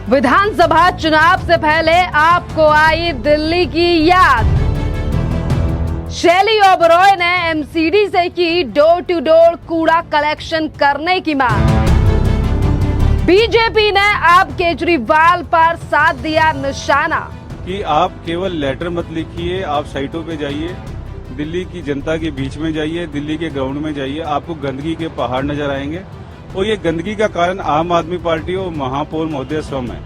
विधानसभा चुनाव से पहले आपको आई दिल्ली की याद। शैली ओबरॉय ने एमसीडी से की डोर टू डोर कूड़ा कलेक्शन करने की मांग। बीजेपी ने अब केजरीवाल पर साध दिया निशाना कि आप केवल लेटर मत लिखिए, आप साइटों पे जाइए, दिल्ली की जनता के बीच में जाइए, दिल्ली के ग्राउंड में जाइए, आपको गंदगी के पहाड़ नजर आएंगे। और ये गंदगी का कारण आम आदमी पार्टी और महापौर महोदय स्वयं है,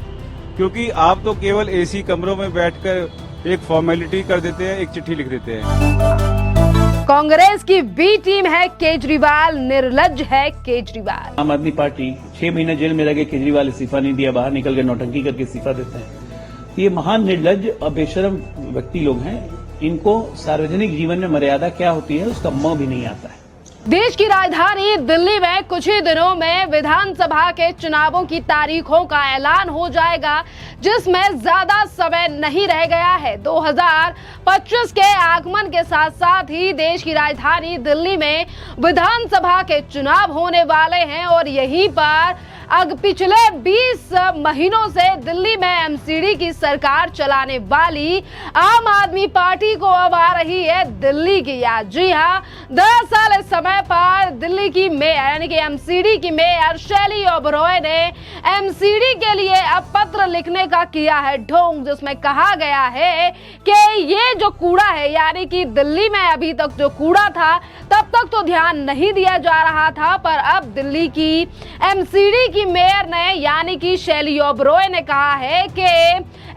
क्योंकि आप तो केवल एसी कमरों में बैठकर एक फॉर्मेलिटी कर देते हैं, एक चिट्ठी लिख देते हैं। कांग्रेस की बी टीम है केजरीवाल, निर्लज्ज है केजरीवाल। आम आदमी पार्टी 6 महीने जेल में रह गए, केजरीवाल इस्तीफा नहीं दिया, बाहर निकल के नौटंकी करके इस्तीफा देते हैं। ये महान निर्लज्ज और बेशरम व्यक्ति लोग हैं। इनको सार्वजनिक जीवन में मर्यादा क्या होती है उसका म भी नहीं आता है। देश की राजधानी दिल्ली में कुछ ही दिनों में विधानसभा के चुनावों की तारीखों का ऐलान हो जाएगा, जिसमें ज्यादा समय नहीं रह गया है। 2025 के आगमन के साथ साथ ही देश की राजधानी दिल्ली में विधानसभा के चुनाव होने वाले हैं और यहीं पर पिछले 20 महीनों से दिल्ली में एमसीडी की सरकार चलाने वाली आम आदमी पार्टी को अब आ रही है दिल्ली की याद। जी हां, दरअसल इस समय पर दिल्ली की मेयर यानी कि एमसीडी की मेयर शैली ओबरॉय ने एमसीडी के लिए अब पत्र लिखने का किया है ढोंग, जिसमें कहा गया है कि ये जो कूड़ा है यानी कि दिल्ली में अभी तक जो कूड़ा था तब तक तो ध्यान नहीं दिया जा रहा था, पर अब दिल्ली की एमसीडी की मेयर ने यानी कि शैली ओबरॉय ने कहा है कि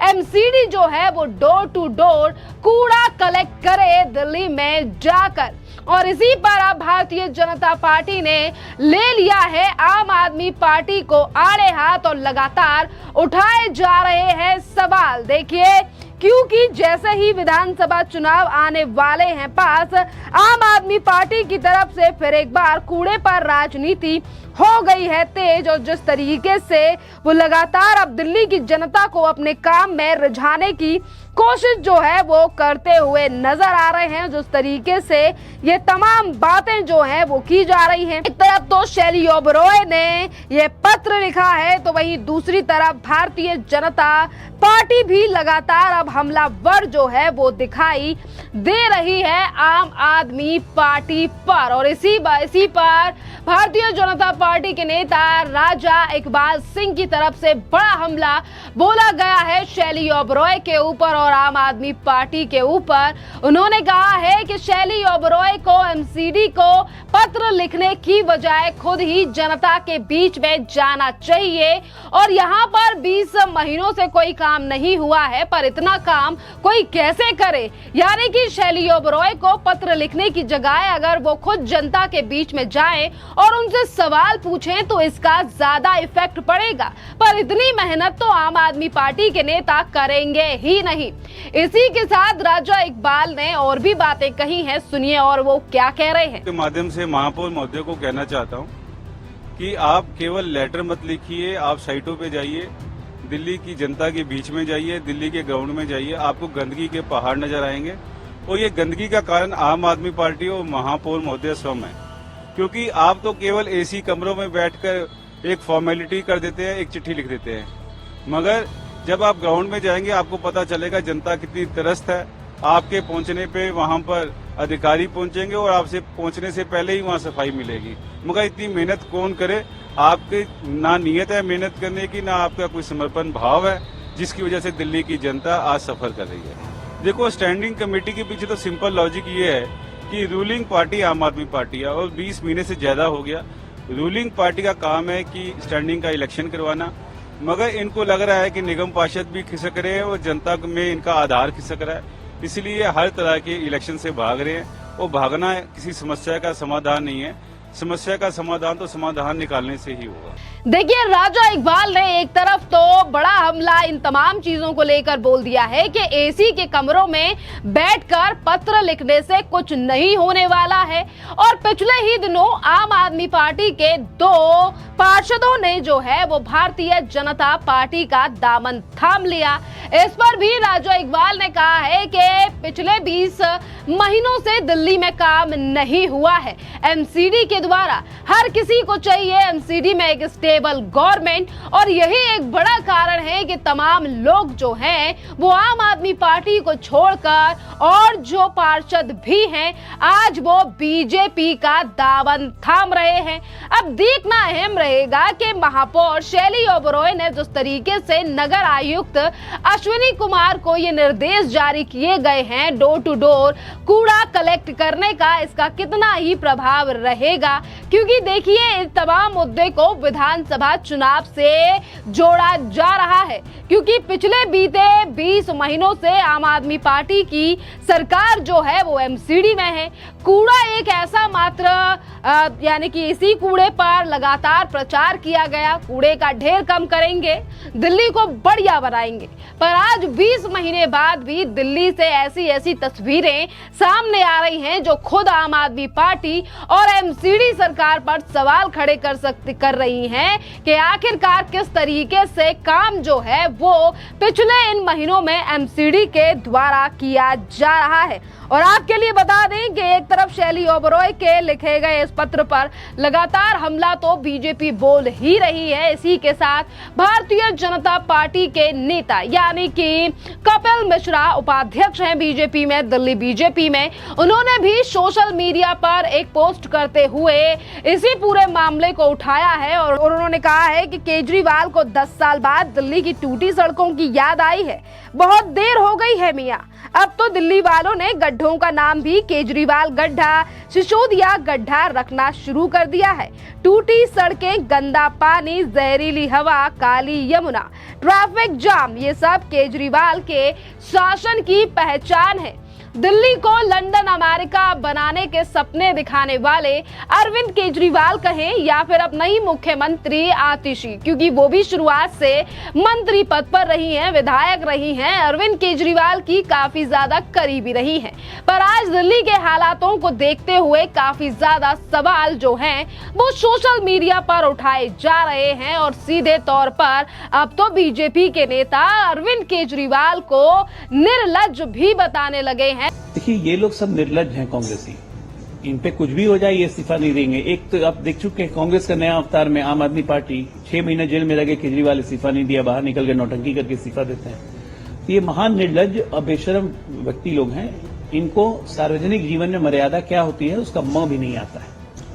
एमसीडी जो है वो डोर टू डोर कूड़ा कलेक्ट करे दिल्ली में जाकर। और इसी पर अब भारतीय जनता पार्टी ने ले लिया है आम आदमी पार्टी को आड़े हाथ और लगातार उठाए जा रहे हैं सवाल। देखिए, क्योंकि जैसे ही विधानसभा चुनाव आने वाले हैं पास, आम आदमी पार्टी की तरफ से फिर एक बार कूड़े पर राजनीति हो गई है तेज, और जिस तरीके से वो लगातार अब दिल्ली की जनता को अपने काम में रिझाने की कोशिश जो है वो करते हुए नजर आ रहे हैं, जिस तरीके से ये तमाम बातें जो हैं वो की जा रही हैं। एक तरफ तो शैली ओबरॉय ने ये पत्र लिखा है, तो वहीं दूसरी तरफ भारतीय जनता पार्टी भी लगातार अब हमलावर जो है वो दिखाई दे रही है आम आदमी पार्टी पर। और इसी पर भारतीय जनता पार्टी के नेता राजा इकबाल सिंह की तरफ से बड़ा हमला बोला गया है शैली ओबरॉय के ऊपर और आम आदमी पार्टी के ऊपर। उन्होंने कहा है कि शैली ओबरॉय को एमसीडी को पत्र लिखने की बजाय खुद ही जनता के बीच में जाना चाहिए। और यहाँ पर 20 महीनों से कोई काम नहीं हुआ है, पर इतना काम कोई कैसे करे, यानी कि शैली ओबरॉय को पत्र लिखने की जगह अगर वो खुद जनता के बीच में जाएं और उनसे सवाल पूछें तो इसका ज्यादा इफेक्ट पड़ेगा। पर इतनी मेहनत तो आम आदमी पार्टी के नेता करेंगे ही नहीं। इसी के साथ राजा इकबाल ने और भी बातें कही हैं, सुनिए और वो क्या कह रहे हैं। के माध्यम से महापौर महोदय को कहना चाहता हूं कि आप केवल लेटर मत लिखिए, आप साइटों पे जाइए, दिल्ली की जनता के बीच में जाइए, दिल्ली के ग्राउंड में जाइए, आपको गंदगी के पहाड़ नजर आएंगे। और ये गंदगी का कारण आम आदमी पार्टी और महापौर महोदय स्वयं है, क्योंकि आप तो केवल एसी कमरों में बैठकर एक फॉर्मेलिटी कर देते हैं, एक चिट्ठी लिख देते हैं। मगर जब आप ग्राउंड में जाएंगे आपको पता चलेगा जनता कितनी त्रस्त है। आपके पहुंचने पे वहां पर अधिकारी पहुंचेंगे और आपसे पहुंचने से पहले ही वहां सफाई मिलेगी। मगर इतनी मेहनत कौन करे? आपकी ना नियत है मेहनत करने की, ना आपका कोई समर्पण भाव है, जिसकी वजह से दिल्ली की जनता आज सफर कर रही है। देखो, स्टैंडिंग कमेटी के पीछे तो सिंपल लॉजिक ये है कि रूलिंग पार्टी आम आदमी पार्टी है और 20 महीने से ज्यादा हो गया। रूलिंग पार्टी का काम है कि स्टैंडिंग का इलेक्शन करवाना, मगर इनको लग रहा है कि निगम पार्षद भी खिसक रहे हैं और जनता में इनका आधार खिसक रहा है, इसलिए हर तरह के इलेक्शन से भाग रहे हैं। और भागना किसी समस्या का समाधान नहीं है, समस्या का समाधान तो समाधान निकालने से ही होगा। देखिए, राजा इकबाल ने एक तरफ तो बड़ा हमला इन तमाम चीजों को लेकर बोल दिया है कि एसी के कमरों में बैठकर पत्र लिखने से कुछ नहीं होने वाला है, और पिछले ही दिनों आम आदमी पार्टी के 2 पार्षदों ने जो है वो भारतीय जनता पार्टी का दामन थाम लिया। इस पर भी राजा इकबाल ने कहा है कि पिछले 20 महीनों से दिल्ली में काम नहीं हुआ है। एमसीडी के द्वारा हर किसी को चाहिए एमसीडी में एक स्टेबल गवर्नमेंट, और यही एक बड़ा कारण है कि तमाम लोग जो हैं वो आम आदमी पार्टी को छोड़कर, और जो पार्षद भी हैं आज वो बीजेपी का दामन थाम रहे हैं। अब देखना अहम रहेगा कि महापौर शैली ओबरॉय ने जिस तरीके से नगर आयुक्त अश्विनी कुमार को ये निर्देश जारी किए गए हैं डोर टू डोर कूड़ा कलेक्ट करने का, इसका कितना ही प्रभाव रहेगा, क्योंकि देखिए इस तमाम मुद्दे को विधानसभा चुनाव से जोड़ा जा रहा है। क्योंकि पिछले बीते 20 महीनों से आम आदमी पार्टी की सरकार जो है वो एमसीडी में है। कूड़ा एक ऐसा मात्र यानी कि इसी कूड़े पर लगातार प्रचार किया गया, कूड़े का ढेर कम करेंगे, दिल्ली को बढ़िया बनाएंगे, पर आज 20 महीने बाद भी दिल्ली से ऐसी तस्वीरें सामने आ रही हैं जो खुद आम आदमी पार्टी और एमसीडी सरकार पर सवाल खड़े कर रही हैं कि आखिरकार किस तरीके से काम जो है वो पिछले इन महीनों में एमसीडी के द्वारा किया जा रहा है। और आपके लिए बता दें कि एक तरफ शैली ओबरॉय के लिखे गए इस पत्र पर लगातार हमला तो बीजेपी बोल ही रही है। इसी के साथ भारतीय जनता पार्टी के नेता यानी कि कपिल मिश्रा उपाध्यक्ष हैं बीजेपी में, दिल्ली बीजेपी में, उन्होंने भी सोशल मीडिया पर एक पोस्ट करते हुए इसी पूरे मामले को उठाया है और उन्होंने कहा है कि केजरीवाल को 10 साल बाद दिल्ली की टूटी सड़कों की याद आई है। बहुत देर हो गई है मियां, अब तो दिल्ली वालों ने गड्ढों का नाम भी केजरीवाल गड्ढा, सिसोदिया गड्ढा रखना शुरू कर दिया है। टूटी सड़कें, गंदा पानी, जहरीली हवा, काली यमुना, ट्रैफिक जाम, ये सब केजरीवाल के शासन की पहचान है। दिल्ली को लंदन अमेरिका बनाने के सपने दिखाने वाले अरविंद केजरीवाल कहें या फिर अब नई मुख्यमंत्री आतिशी, क्योंकि वो भी शुरुआत से मंत्री पद पर रही हैं, विधायक रही हैं, अरविंद केजरीवाल की काफी ज्यादा करीबी रही हैं। पर आज दिल्ली के हालातों को देखते हुए काफी ज्यादा सवाल जो हैं वो सोशल मीडिया पर उठाए जा रहे हैं और सीधे तौर पर अब तो बीजेपी के नेता अरविंद केजरीवाल को निर्लज्ज भी बताने लगे हैं। देखिए, ये लोग सब निर्लज्ज हैं कांग्रेसी, इन पे कुछ भी हो जाए ये इस्तीफा नहीं देंगे। एक तो आप देख चुके हैं कांग्रेस का नया अवतार में आम आदमी पार्टी 6 महीने जेल में लगे, केजरीवाल इस्तीफा नहीं दिया, बाहर निकल के नौटंकी करके इस्तीफा देते हैं। ये महान निर्लज्ज और बेशरम व्यक्ति लोग हैं, इनको सार्वजनिक जीवन में मर्यादा क्या होती है उसका म भी नहीं आता है।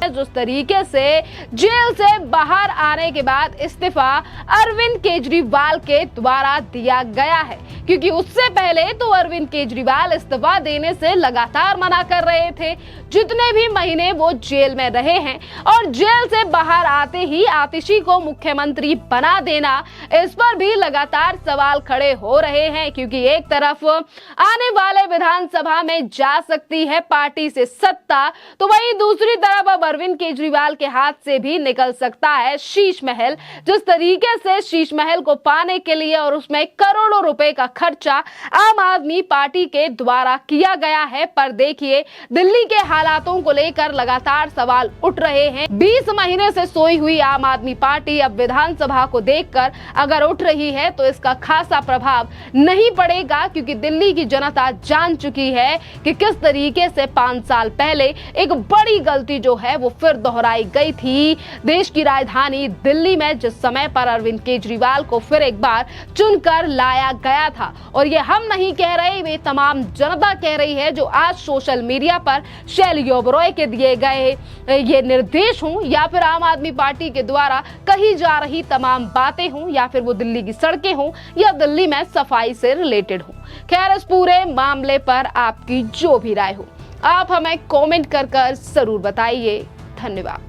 जिस तरीके से जेल से बाहर आने के बाद इस्तीफा अरविंद केजरीवाल के द्वारा दिया गया है, क्योंकि उससे पहले तो अरविंद केजरीवाल इस्तीफा देने से लगातार मना कर रहे थे। जितने भी महीने वो जेल में रहे हैं और जेल से बाहर आते ही आतिशी को मुख्यमंत्री बना देना, इस पर भी लगातार सवाल खड़े हो रहे हैं, क्योंकि एक तरफ आने वाले विधानसभा में जा सकती है पार्टी से सत्ता, तो वहीं दूसरी तरफ अब अरविंद केजरीवाल के हाथ से भी निकल सकता है शीश महल। जिस तरीके से शीश महल को पाने के लिए और उसमें करोड़ों रुपए का खर्चा आम आदमी पार्टी के द्वारा किया गया है, पर देखिए दिल्ली के हालातों को लेकर लगातार सवाल उठ रहे हैं। 20 महीने से सोई हुई आम आदमी पार्टी अब विधानसभा को देखकर अगर उठ रही है तो इसका खासा प्रभाव नहीं पड़ेगा, क्योंकि दिल्ली की जनता जान चुकी है कि किस तरीके से 5 साल पहले एक बड़ी गलती जो है वो फिर दोहराई गई थी देश की राजधानी दिल्ली में, जिस समय पर अरविंद केजरीवाल को फिर एक बार चुनकर लाया गया था। और ये हम नहीं कह रहे, वे तमाम जनता कह रही है जो आज सोशल मीडिया पर शैली ओबरॉय के दिए गए ये निर्देश हों या फिर आम आदमी पार्टी के द्वारा कही जा रही तमाम बातें हों या फिर वो दिल्ली की सड़कें हों या दिल्ली में सफाई से रिलेटेड हो। खैर, इस पूरे मामले पर आपकी जो भी राय हो आप हमें कमेंट कर जरूर बताइए। धन्यवाद।